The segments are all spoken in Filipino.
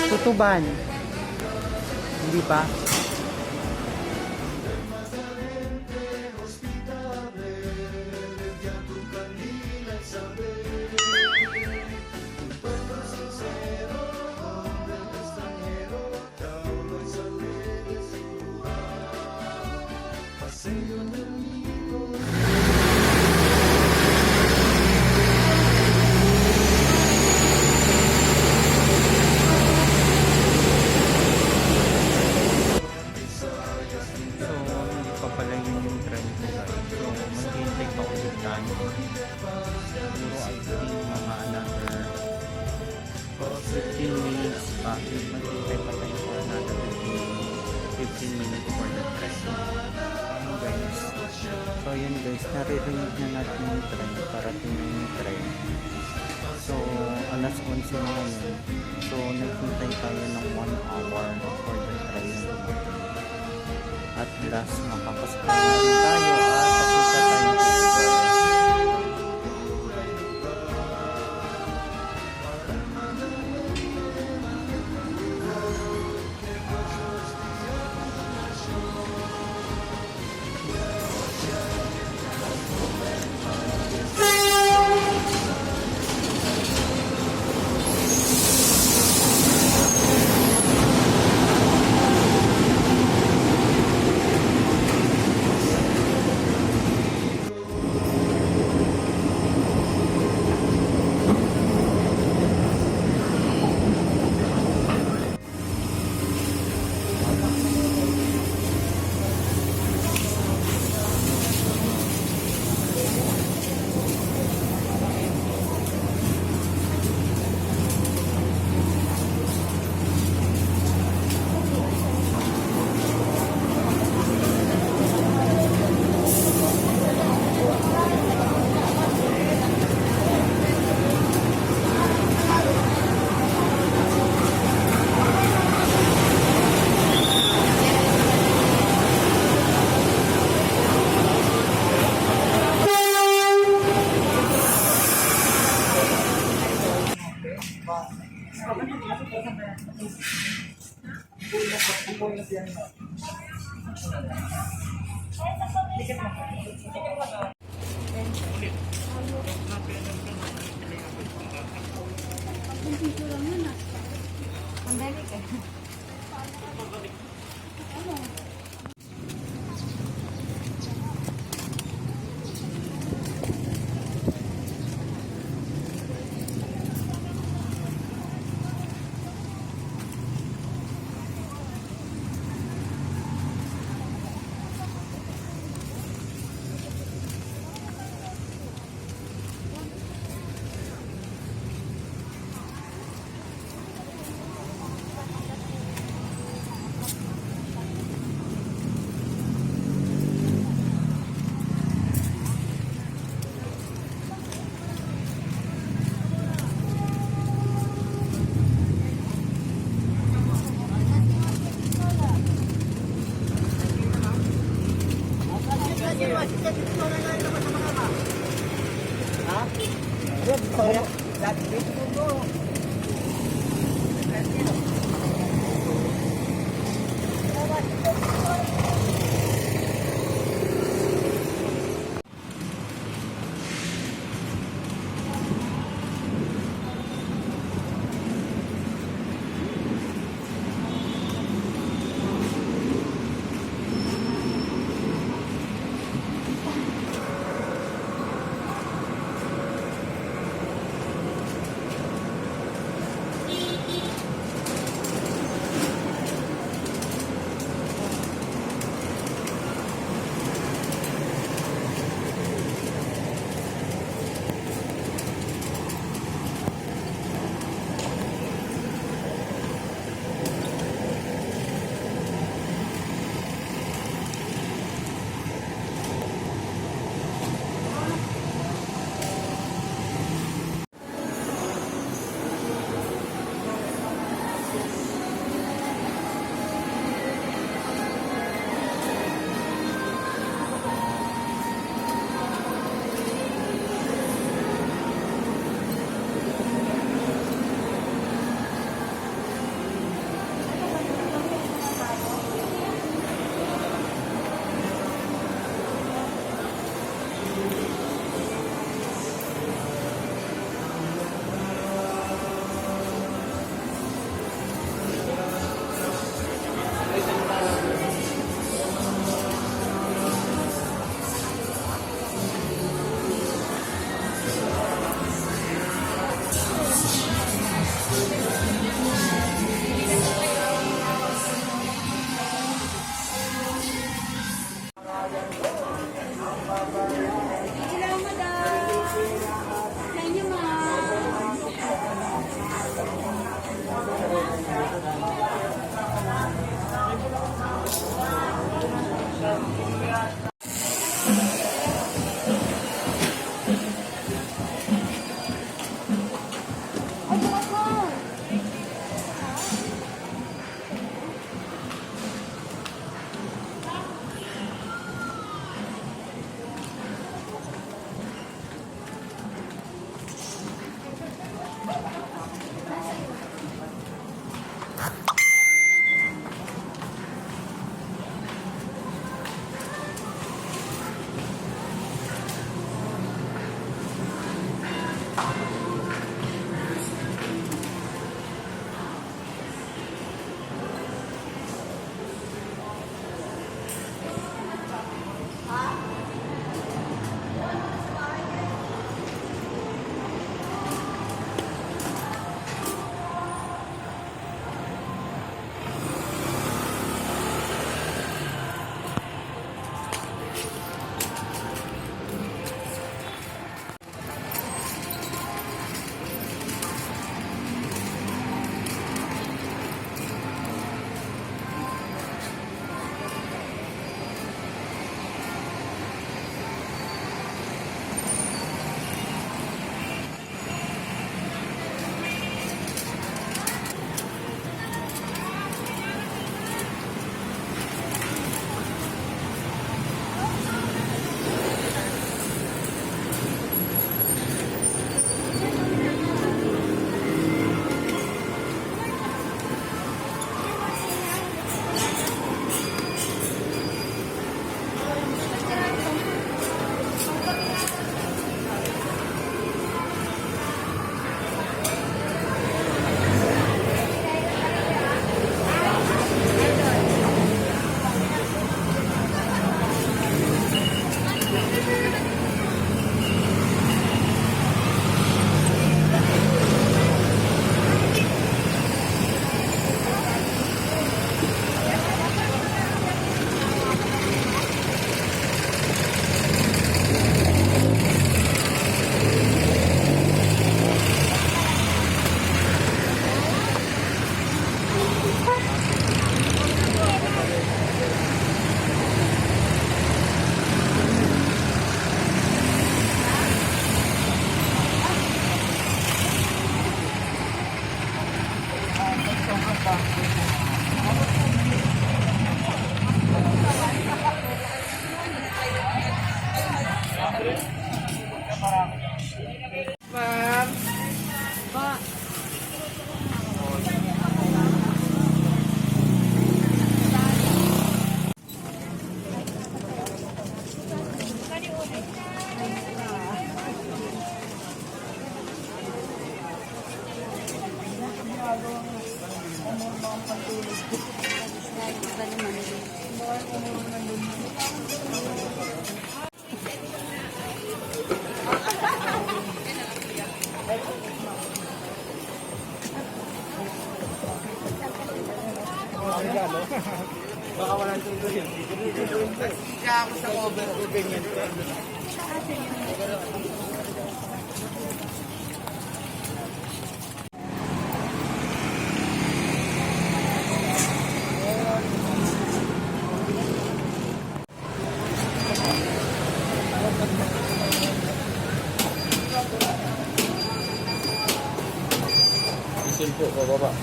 Tutuban. Hindi pa. Maghintay pa tayo for another 15 minutes for the train. Ayun guys. So yun guys, naririnig na natin yung train. Parating na yung train. So alas 11 na ngayon. So naghintay tayo ng 1 hour for the train. At last makapasok na rin tayo at papunta tayo dito. Baka walang tundo yun. Kaya ako sa cover ko ganyan. Isin po, bababa.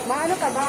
Maano ka ba?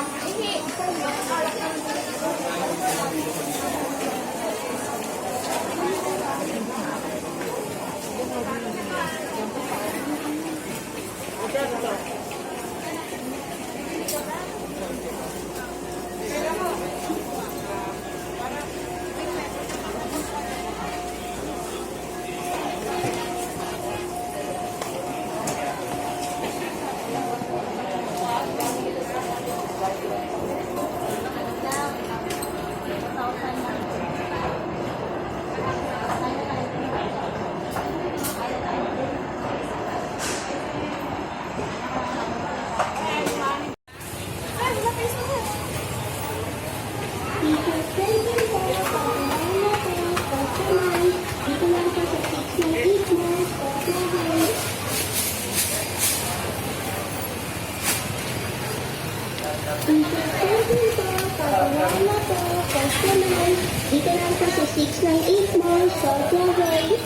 Dito lang po sa 698 Mall, South Way.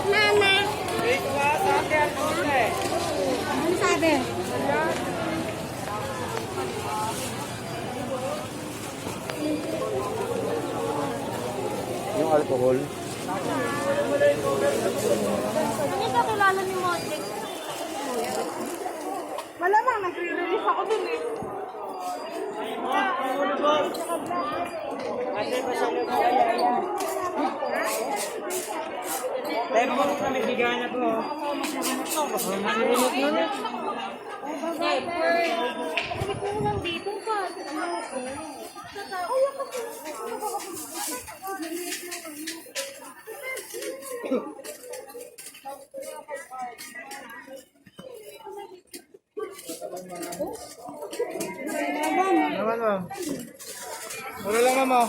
Mama. Ano sabi? Yung alcohol. Ano ka kilala ni Modric? Malamang nagre-release ako dun eh. Tayo mo kami bigyan na po. Marinot na na. Kami ko nandito pa. Naman mo. Mura lang mo.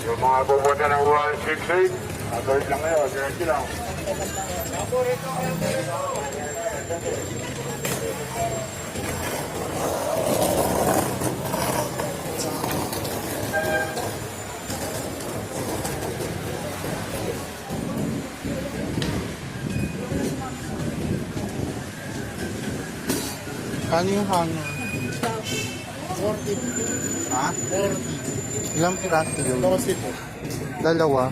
Yung mga pupunta ng 168, agad lang kayo, diretso lang. Ano yung hanger? 40. Ha? 40. Ilang piraso yun? 12 po. Dalawa.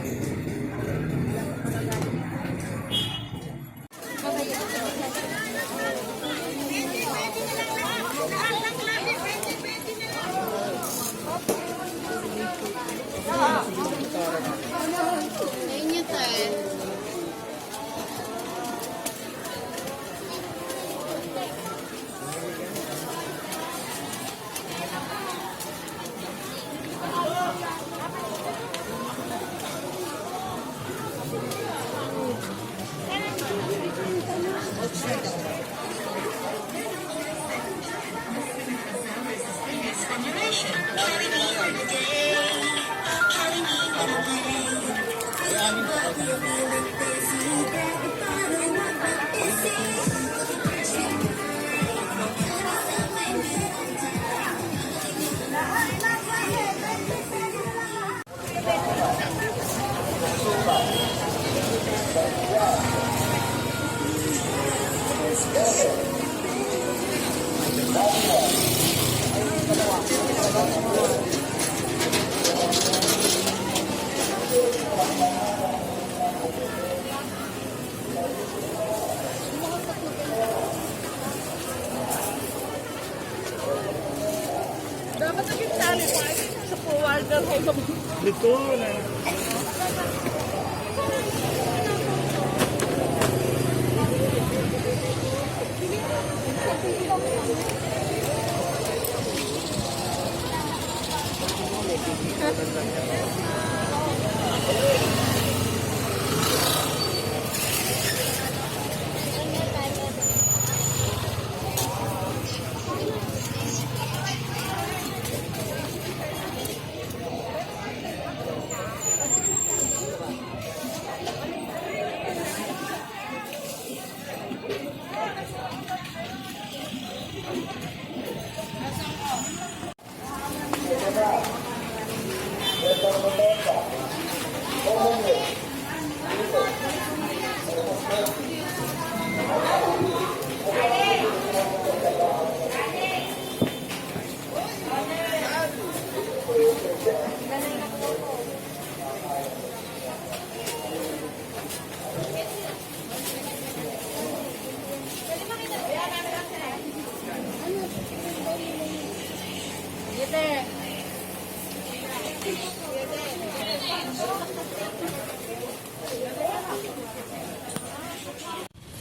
Dapat naging tali pa. Sa puwalder ko. Dito na.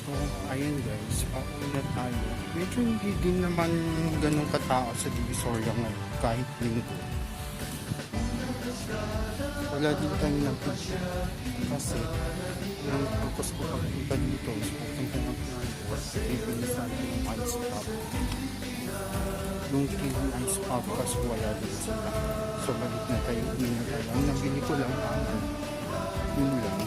So, ayun guys, pauwi na tayo. Medyo hindi din naman ganun katao sa Divisoria ngayon, kahit linggo. Wala din kami nagpisa. Kasi, yung purpose ko pagpunta dito, is pupunta ng Florida, pipilisan yung ice pop. Yung TV ice pop kasi wala din sila. So, balik na tayo, hindi na tayo. Ang nabili ko lang, yun lang.